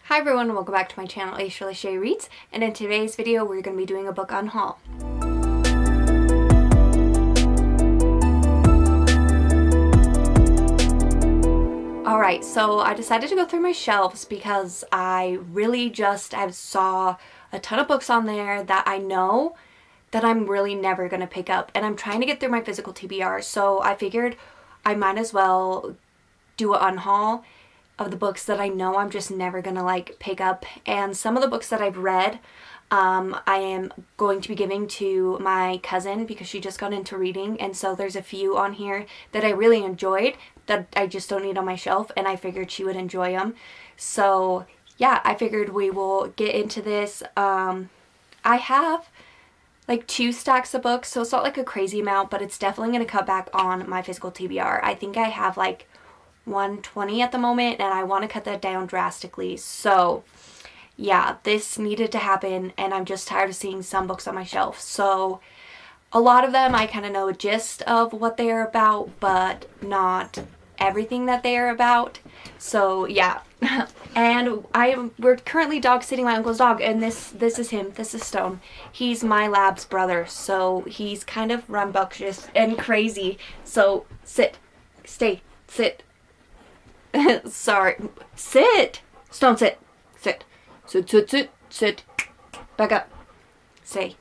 Hi everyone, welcome back to my channel, Aisha Shay Reads, and in today's video we're going to be doing a book unhaul. Alright, so I decided to go through my shelves because I really saw a ton of books on there that I know that I'm really never going to pick up, and I'm trying to get through my physical TBR, so I figured I might as well do an unhaul of the books that I know I'm just never gonna pick up. And some of the books that I've read I am going to be giving to my cousin because she just got into reading, and so there's a few on here that I really enjoyed that I just don't need on my shelf, and I figured she would enjoy them. So yeah, I figured we will get into this. I have like 2 stacks of books, so it's not like a crazy amount, but it's definitely going to cut back on my physical TBR. I think I have like 120 at the moment, and I want to cut that down drastically. So yeah, this needed to happen, and I'm just tired of seeing some books on my shelf. So a lot of them I kind of know a gist of what they are about, but not everything that they are about. So yeah. And we're currently dog sitting my uncle's dog, and this is him. This is Stone. He's my lab's brother, so he's kind of rambunctious and crazy. So sit, stay, sit. Sorry. Sit! Stone, sit. Sit. Sit, sit, sit, sit. Back up. Stay.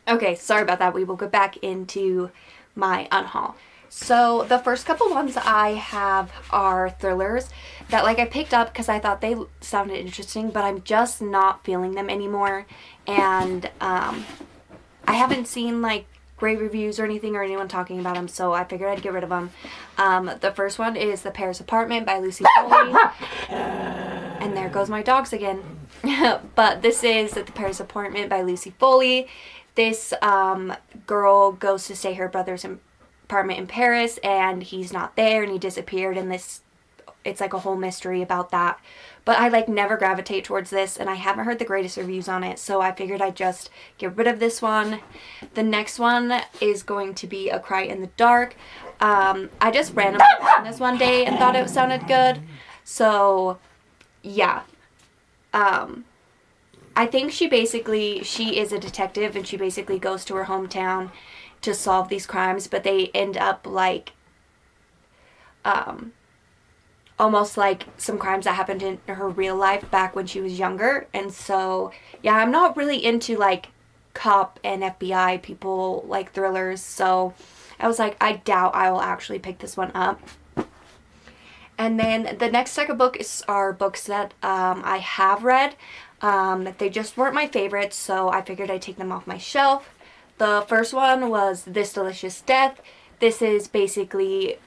Okay, sorry about that. We will go back into my unhaul. So the first couple ones I have are thrillers that I picked up because I thought they sounded interesting, but I'm just not feeling them anymore. And I haven't seen great reviews or anything or anyone talking about them, so I figured I'd get rid of them. The first one is The Paris Apartment by Lucy Foley. And there goes my dogs again. But this is The Paris Apartment by Lucy Foley. This girl goes to stay at her brother's apartment in Paris, and he's not there, and he disappeared, and it's like a whole mystery about that. But I never gravitate towards this, and I haven't heard the greatest reviews on it, so I figured I'd just get rid of this one. The next one is going to be A Cry in the Dark. I just randomly found this one day and thought it sounded good. So yeah. I think she is a detective, and she basically goes to her hometown to solve these crimes, but they end up almost like some crimes that happened in her real life back when she was younger. And so yeah, I'm not really into cop and FBI people thrillers, so I was I doubt I will actually pick this one up. And then the next stack of books are books that I have read. They just weren't my favorites, so I figured I'd take them off my shelf. The first one was This Delicious Death. This is basically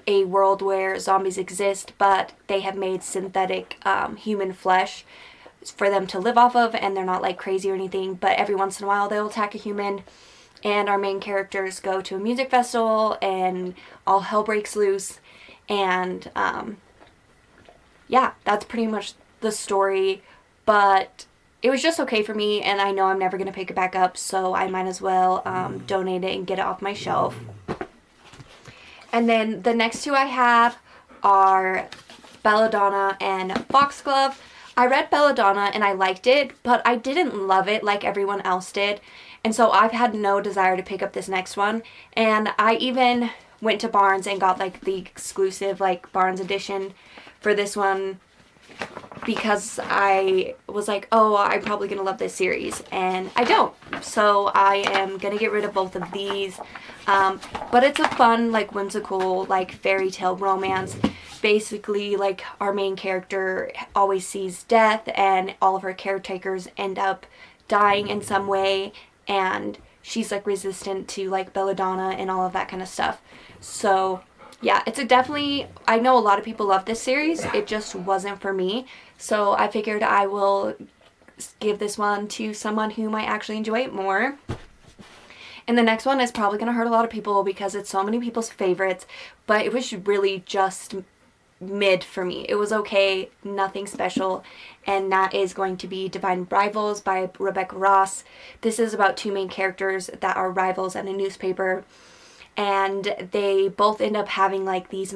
a world where zombies exist, but they have made synthetic human flesh for them to live off of, and they're not crazy or anything, but every once in a while they'll attack a human, and our main characters go to a music festival and all hell breaks loose. And yeah, that's pretty much the story, but it was just okay for me, and I know I'm never going to pick it back up, so I might as well donate it and get it off my shelf. And then the next 2 I have are Belladonna and Foxglove. I read Belladonna and I liked it, but I didn't love it like everyone else did, and so I've had no desire to pick up this next one. And I even went to Barnes and got the exclusive Barnes edition for this one, because I was oh, I'm probably gonna love this series, and I don't. So I am gonna get rid of both of these. But it's a fun, whimsical, fairy tale romance. Basically, our main character always sees death, and all of her caretakers end up dying in some way, and she's resistant to belladonna and all of that kind of stuff. So yeah, it's I know a lot of people love this series. It just wasn't for me. So I figured I will give this one to someone who might actually enjoy it more. And the next one is probably going to hurt a lot of people because it's so many people's favorites, but it was really just mid for me. It was okay, nothing special, and that is going to be Divine Rivals by Rebecca Ross. This is about 2 main characters that are rivals at a newspaper, and they both end up having these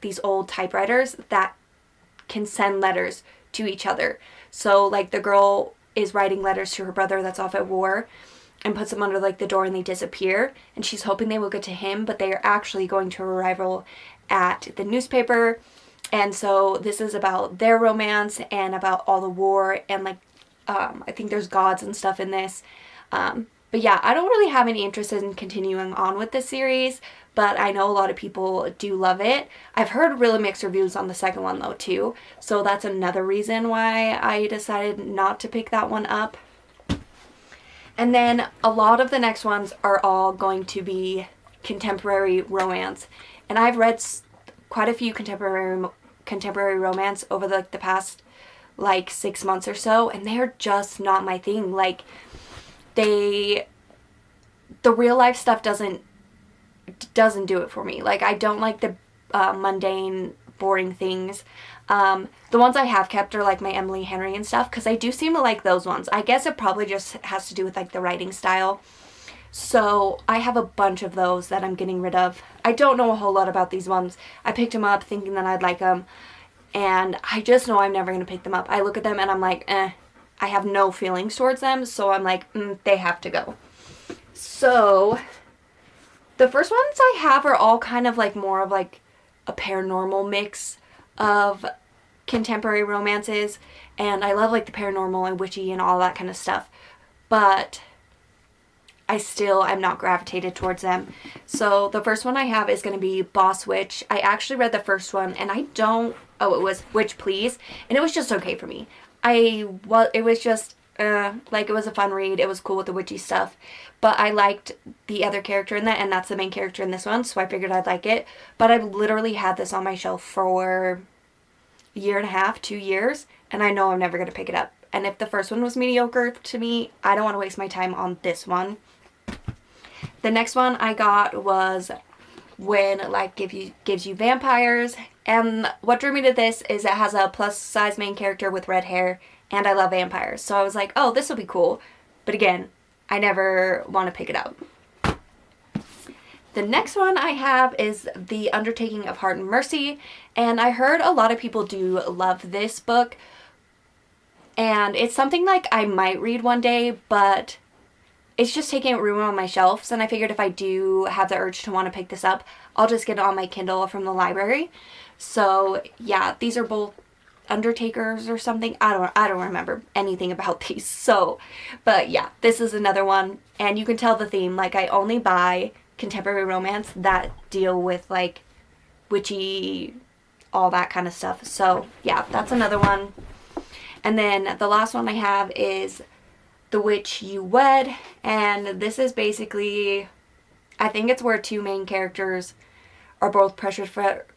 these old typewriters that can send letters to each other. So like the girl is writing letters to her brother that's off at war and puts them under like the door and they disappear, and she's hoping they will get to him, but they are actually going to a rival at the newspaper. And so this is about their romance and about all the war, and like I think there's gods and stuff in this. But yeah, I don't really have any interest in continuing on with this series, but I know a lot of people do love it. I've heard really mixed reviews on the second one though too, so that's another reason why I decided not to pick that one up. And then a lot of the next ones are all going to be contemporary romance, and I've read quite a few contemporary romance over the past like 6 months or so, and they're just not my thing. Like the real life stuff doesn't do it for me. Like I don't like the mundane, boring things. The ones I have kept are like my Emily Henry and stuff, because I do seem to like those ones. I guess it probably just has to do with like the writing style. So I have a bunch of those that I'm getting rid of. I don't know a whole lot about these ones. I picked them up thinking that I'd like them, and I just know I'm never going to pick them up. I look at them and I'm like, I have no feelings towards them, so I'm like, they have to go. So the first ones I have are all kind of like more of like a paranormal mix of contemporary romances, and I love like the paranormal and witchy and all that kind of stuff, but I'm not gravitated towards them. So the first one I have is going to be Boss Witch. I actually read the first one, and it was Witch Please, and it was just okay for me. It was just, like, it was a fun read. It was cool with the witchy stuff, but I liked the other character in that, and that's the main character in this one, so I figured I'd like it. But I've literally had this on my shelf for a year and a half, 2 years, and I know I'm never going to pick it up. And if the first one was mediocre to me, I don't want to waste my time on this one. The next one I got was When Life Gives You Vampires. And what drew me to this is it has a plus size main character with red hair, and I love vampires. So I was like, oh, this will be cool. But again, I never want to pick it up. The next one I have is The Undertaking of Heart and Mercy. And I heard a lot of people do love this book. And it's something like I might read one day, but it's just taking up room on my shelves, and I figured if I do have the urge to want to pick this up, I'll just get it on my Kindle from the library. So yeah, these are both Undertakers or something. I don't remember anything about these. So, but yeah, this is another one, and you can tell the theme. Like, I only buy contemporary romance that deal with like witchy, all that kind of stuff. So yeah, that's another one. And then the last one I have is The Witch You Wed, and this is basically, I think it's where two main characters are both pressured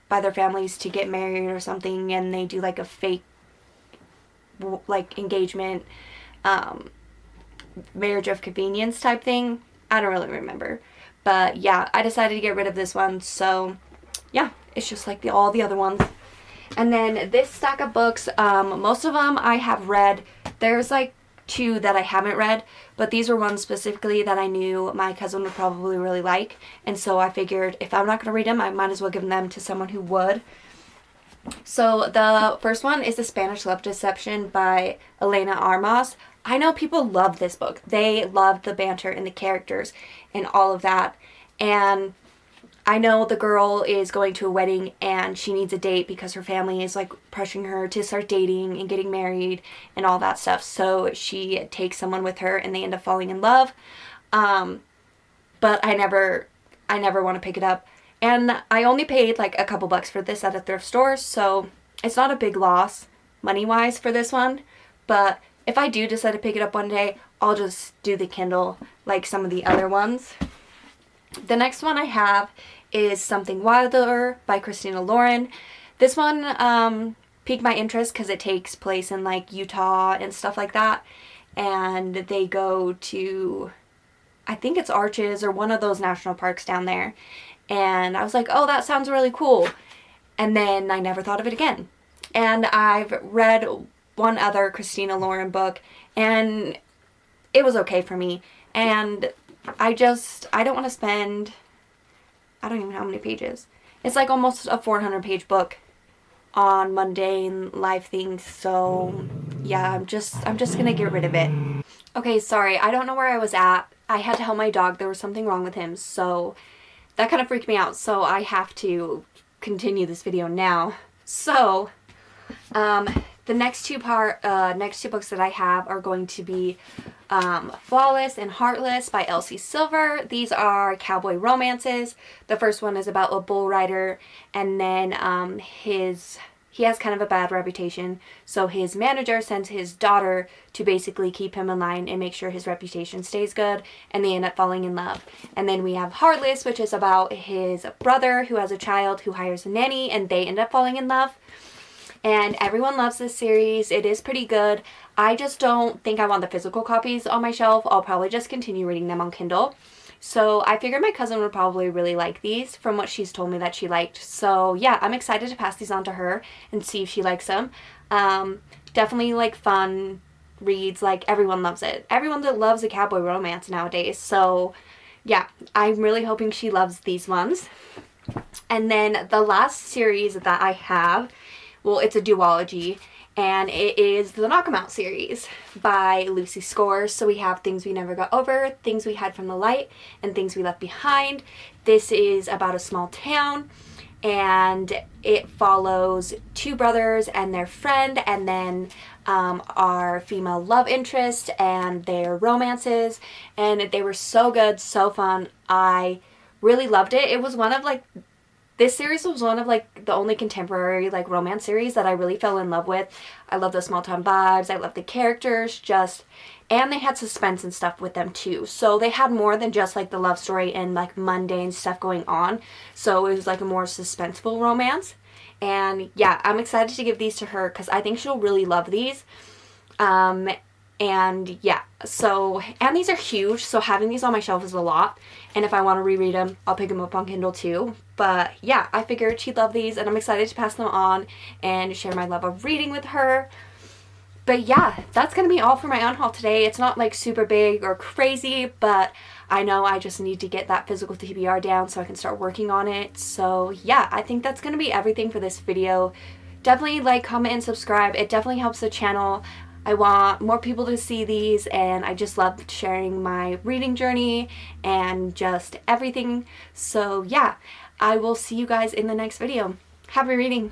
by their families to get married or something, and they do like a fake like engagement, marriage of convenience type thing. I don't really remember, but yeah, I decided to get rid of this one. So yeah, it's just like all the other ones. And then this stack of books, most of them I have read. There's like 2 that I haven't read, but these were ones specifically that I knew my cousin would probably really like, and so I figured if I'm not going to read them, I might as well give them to someone who would. So the first one is The Spanish Love Deception by Elena Armas. I know people love this book. They love the banter and the characters and all of that, and I know the girl is going to a wedding and she needs a date because her family is like pressuring her to start dating and getting married and all that stuff. So she takes someone with her and they end up falling in love. But I never want to pick it up. And I only paid like a couple bucks for this at a thrift store, so it's not a big loss money-wise for this one. But if I do decide to pick it up one day, I'll just do the Kindle like some of the other ones. The next one I have is Something Wilder by Christina Lauren. This one piqued my interest because it takes place in like Utah and stuff like that, and they go to, I think it's Arches or one of those national parks down there, and I was like, oh, that sounds really cool, and then I never thought of it again. And I've read one other Christina Lauren book, and it was okay for me, and I don't want to spend, I don't even know how many pages. It's like almost a 400 page book on mundane life things. So yeah, I'm just gonna get rid of it. Okay, sorry, I don't know where I was at. I had to help my dog. There was something wrong with him, so that kind of freaked me out. So I have to continue this video now. So the next two books that I have are going to be Flawless and Heartless by Elsie Silver. These are cowboy romances. The first one is about a bull rider, and then he has kind of a bad reputation, so his manager sends his daughter to basically keep him in line and make sure his reputation stays good, and they end up falling in love. And then we have Heartless, which is about his brother who has a child who hires a nanny, and they end up falling in love. And everyone loves this series. It is pretty good. I just don't think I want the physical copies on my shelf. I'll probably just continue reading them on Kindle. So I figured my cousin would probably really like these from what she's told me that she liked. So yeah, I'm excited to pass these on to her and see if she likes them. Definitely like fun reads. Like everyone loves it. Everyone that loves a cowboy romance nowadays. So yeah, I'm really hoping she loves these ones. And then the last series that I have, well, it's a duology, and it is the Knock 'Em Out series by Lucy Scores. So we have Things We Never Got Over, Things We Hid from the Light, and Things We Left Behind. This is about a small town, and it follows two brothers and their friend, and then our female love interest and their romances. And they were so good, so fun. I really loved it. It was one of like... This series was one of like the only contemporary like romance series that I really fell in love with. I love the small town vibes. I love the characters, and they had suspense and stuff with them too. So they had more than just like the love story and like mundane stuff going on. So it was like a more suspenseful romance. And yeah, I'm excited to give these to her because I think she'll really love these. And yeah, so, and these are huge, so having these on my shelf is a lot. And if I want to reread them, I'll pick them up on Kindle too. But yeah, I figured she'd love these, and I'm excited to pass them on and share my love of reading with her. But yeah, that's going to be all for my unhaul today. It's not like super big or crazy, but I know I just need to get that physical TBR down so I can start working on it. So yeah, I think that's going to be everything for this video. Definitely like, comment, and subscribe. It definitely helps the channel. I want more people to see these, and I just love sharing my reading journey and just everything. So yeah, I will see you guys in the next video. Happy reading!